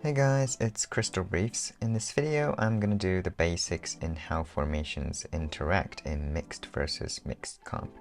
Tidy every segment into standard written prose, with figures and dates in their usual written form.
Hey guys, it's Crystal Briefs. In this video, I'm gonna do the basics in how formations interact in mixed versus mixed comp.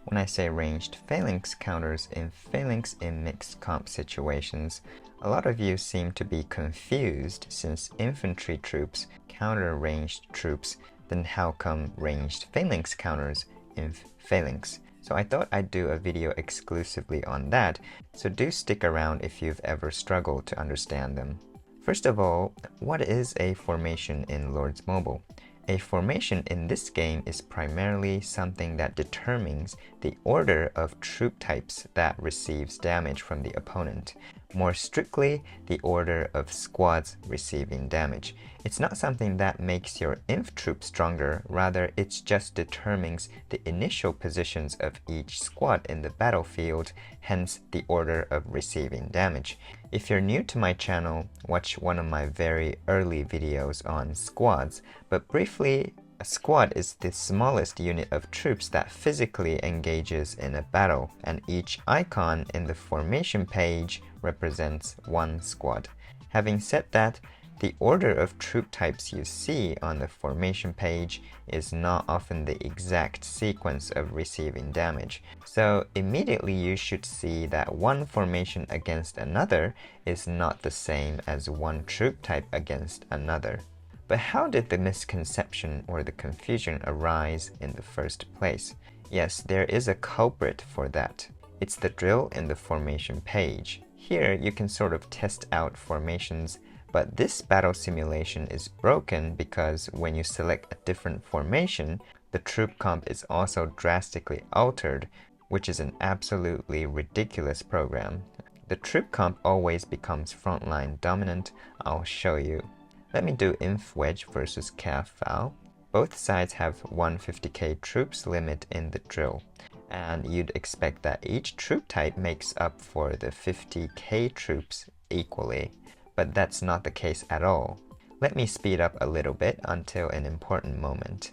When I say ranged phalanx counters in phalanx in mixed comp situations, a lot of you seem to be confused since infantry troops counter ranged troops, then how come ranged phalanx counters in phalanx? So I thought I'd do a video exclusively on that, so do stick around if you've ever struggled to understand them. First of all, what is a formation in lordsmobile? A formation in this game is primarily something that determines the order of troop types that receives damage from the opponent. More strictly, the order of squads receiving damage. It's not something that makes your inf troop stronger, rather it just determines the initial positions of each squad in the battlefield, hence the order of receiving damage. If you're new to my channel, watch one of my very early videos on squads, but briefly, a squad is the smallest unit of troops that physically engages in a battle, and each icon in the formation page represents one squad. Having said that, the order of troop types you see on the formation page is not often the exact sequence of receiving damage, so immediately you should see that one formation against another is not the same as one troop type against another. But how did the misconception or the confusion arise in the first place? Yes, there is a culprit for that. It's the drill in the formation page. Here you can sort of test out formations, but this battle simulation is broken because when you select a different formation, the troop comp is also drastically altered, which is an absolutely ridiculous program. The troop comp always becomes frontline dominant. I'll show you. Let me do inf wedge versus cav foul. Both sides have 150k troops limit in the drill, and you'd expect that each troop type makes up for the 50k troops equally, but that's not the case at all. Let me speed up a little bit until an important moment.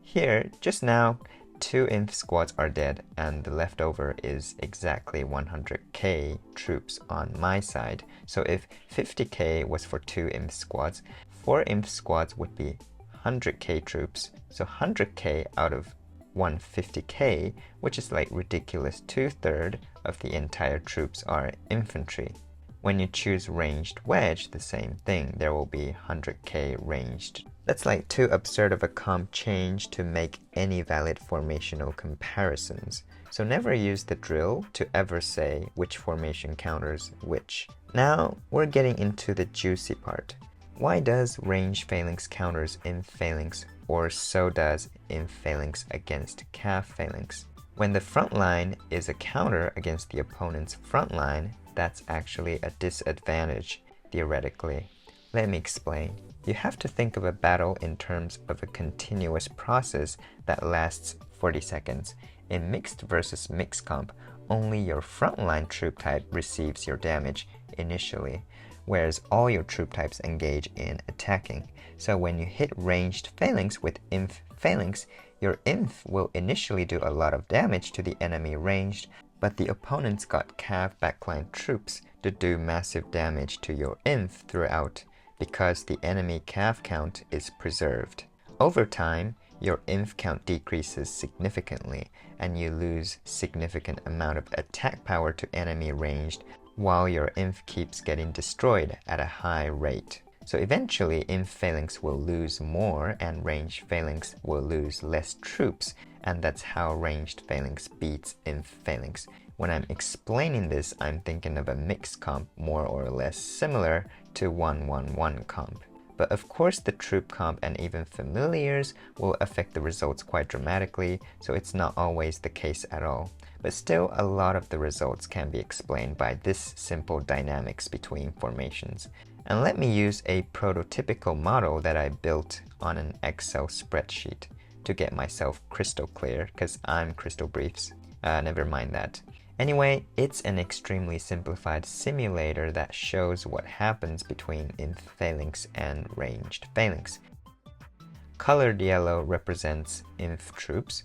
Here, just now, 2 inf squads are dead, and the leftover is exactly 100k troops on my side. So if 50k was for 2 inf squads, 4 inf squads would be 100k troops. So 100k out of 150k, which is like ridiculous 2/3 of the entire troops are infantry. When you choose ranged wedge, the same thing, there will be 100k ranged. That's like too absurd of a comp change to make any valid formational comparisons. So never use the drill to ever say which formation counters which. Now we're getting into the juicy part. Why does ranged phalanx counters in phalanx, or so does in phalanx against cav phalanx? When the front line is a counter against the opponent's front line, that's actually a disadvantage, theoretically. Let me explain. You have to think of a battle in terms of a continuous process that lasts 40 seconds. In mixed versus mixed comp, only your frontline troop type receives your damage initially, whereas all your troop types engage in attacking. So when you hit ranged phalanx with inf phalanx, your inf will initially do a lot of damage to the enemy ranged, but the opponent's got cav backline troops to do massive damage to your inf throughout, because the enemy cav count is preserved. Over time, your inf count decreases significantly, and you lose significant amount of attack power to enemy ranged, while your inf keeps getting destroyed at a high rate. So eventually, inf phalanx will lose more, and ranged phalanx will lose less troops, and that's how ranged phalanx beats inf phalanx. When I'm explaining this, I'm thinking of a mixed comp more or less similar to 1-1-1 comp. But of course the troop comp and even familiars will affect the results quite dramatically, so it's not always the case at all. But still, a lot of the results can be explained by this simple dynamics between formations. And let me use a prototypical model that I built on an Excel spreadsheet to get myself crystal clear, because I'm Crystal Briefs. Never mind that. Anyway, it's an extremely simplified simulator that shows what happens between inf phalanx and ranged phalanx. Colored yellow represents inf troops,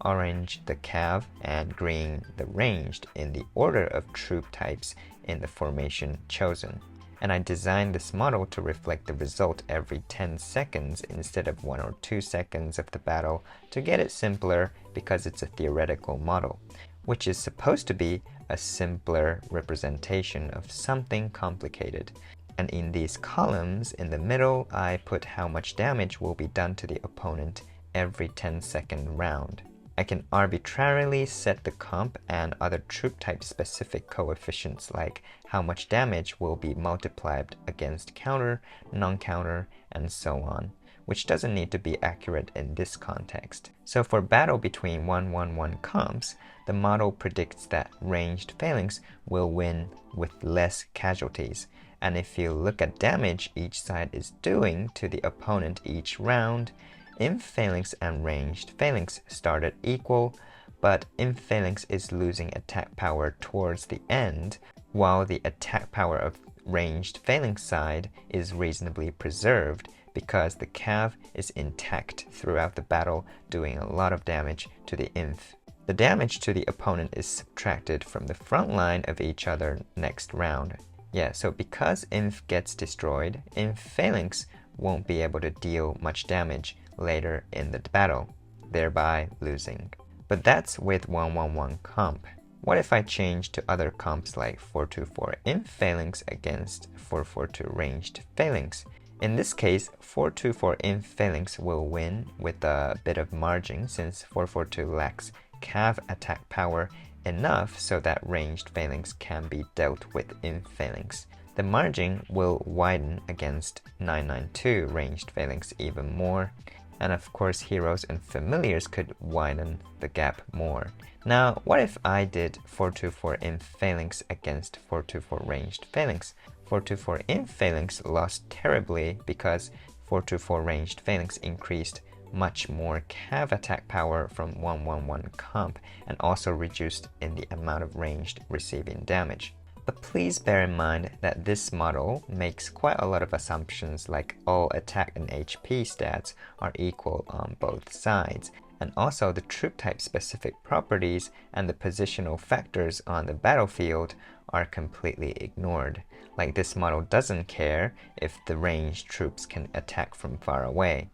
orange the cav, and green the ranged in the order of troop types in the formation chosen. And I designed this model to reflect the result every 10 seconds instead of 1 or 2 seconds of the battle to get it simpler because it's a theoretical model, which is supposed to be a simpler representation of something complicated. And in these columns in the middle, I put how much damage will be done to the opponent every 10-second round. I can arbitrarily set the comp and other troop type specific coefficients like how much damage will be multiplied against counter, non-counter, and so on, which doesn't need to be accurate in this context. So for battle between 1-1-1 comps, the model predicts that ranged phalanx will win with less casualties. And if you look at damage each side is doing to the opponent each round, Inf phalanx and ranged phalanx started equal, but Inf phalanx is losing attack power towards the end, while the attack power of ranged phalanx side is reasonably preserved because the cav is intact throughout the battle, doing a lot of damage to the Inf. The damage to the opponent is subtracted from the front line of each other next round. Yeah, so because Inf gets destroyed, Inf phalanx won't be able to deal much damage later in the battle, thereby losing. But that's with 1-1-1 comp. What if I change to other comps like 4-2-4 Inf phalanx against 4-4-2 ranged phalanx? In this case, 4-2-4 Inf phalanx will win with a bit of margin since 4-4-2 lacks cav attack power enough so that ranged phalanx can be dealt with Inf phalanx. The margin will widen against 9-9-2 ranged phalanx even more, and of course heroes and familiars could widen the gap more. Now, what if I did 4-2-4 Inf phalanx against 4-2-4 ranged phalanx? 4-2-4 Inf phalanx lost terribly because 4-2-4 ranged phalanx increased much more cav attack power from 1-1-1 comp and also reduced in the amount of ranged receiving damage. But please bear in mind that this model makes quite a lot of assumptions like all attack and HP stats are equal on both sides, and also the troop type specific properties and the positional factors on the battlefield are completely ignored. Like this model doesn't care if the ranged troops can attack from far away.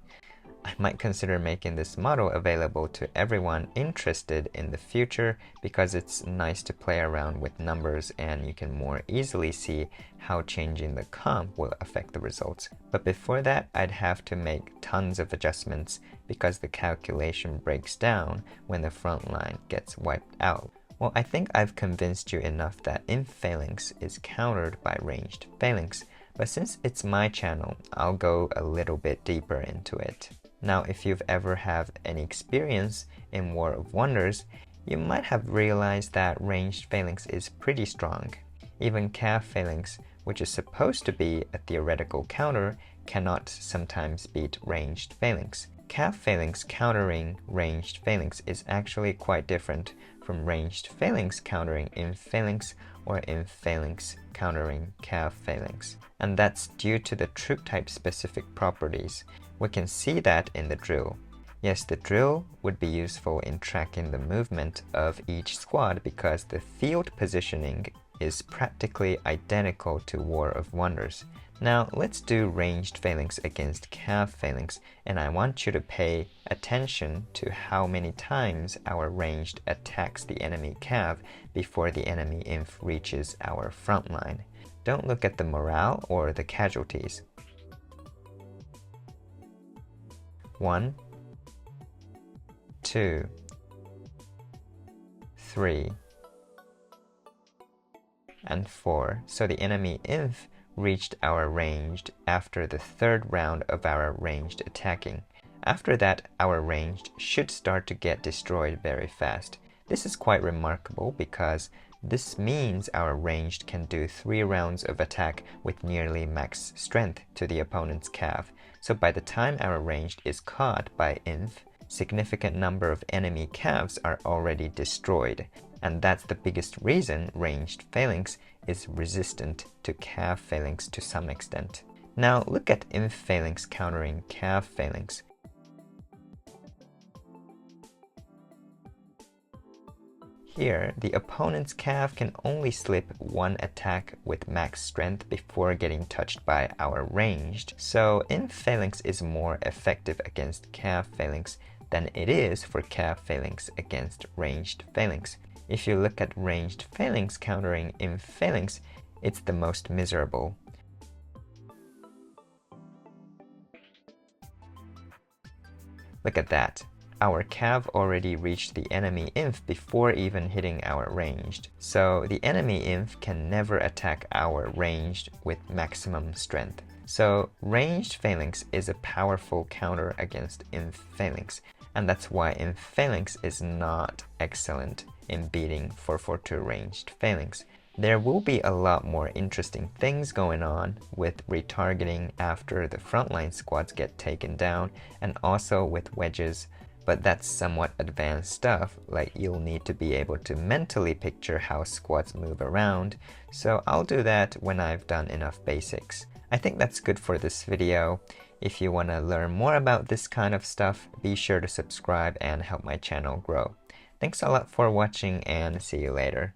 I might consider making this model available to everyone interested in the future because it's nice to play around with numbers and you can more easily see how changing the comp will affect the results. But before that, I'd have to make tons of adjustments because the calculation breaks down when the front line gets wiped out. Well, I think I've convinced you enough that Inf phalanx is countered by ranged phalanx, but since it's my channel, I'll go a little bit deeper into it. Now, if you've ever had any experience in War of Wonders, you might have realized that ranged phalanx is pretty strong. Even cav phalanx, which is supposed to be a theoretical counter, cannot sometimes beat ranged phalanx. Cav phalanx countering ranged phalanx is actually quite different from ranged phalanx countering Inf phalanx or Inf phalanx countering cav phalanx. And that's due to the troop type specific properties. We can see that in the drill. Yes, the drill would be useful in tracking the movement of each squad because the field positioning is practically identical to War of Wonders. Now, let's do ranged phalanx against cav phalanx, and I want you to pay attention to how many times our ranged attacks the enemy cav before the enemy inf reaches our front line. Don't look at the morale or the casualties. 1, 2, 3, and 4. So the enemy inf reached our ranged after the third round of our ranged attacking. After that, our ranged should start to get destroyed very fast. This is quite remarkable because this means our ranged can do 3 rounds of attack with nearly max strength to the opponent's cav. So by the time our ranged is caught by inf, significant number of enemy cavs are already destroyed. And that's the biggest reason ranged phalanx is resistant to cav phalanx to some extent. Now look at inf phalanx countering cav phalanx. Here, the opponent's cav can only slip one attack with max strength before getting touched by our ranged, so inf phalanx is more effective against cav phalanx than it is for cav phalanx against ranged phalanx. If you look at ranged phalanx countering inf phalanx, it's the most miserable. Look at that. Our cav already reached the enemy inf before even hitting our ranged, so the enemy inf can never attack our ranged with maximum strength. So ranged phalanx is a powerful counter against inf phalanx, and that's why inf phalanx is not excellent in beating 442 ranged phalanx. There will be a lot more interesting things going on with retargeting after the frontline squads get taken down, and also with wedges, but that's somewhat advanced stuff, like you'll need to be able to mentally picture how squads move around, so I'll do that when I've done enough basics. I think that's good for this video. If you want to learn more about this kind of stuff, be sure to subscribe and help my channel grow. Thanks a lot for watching, and see you later.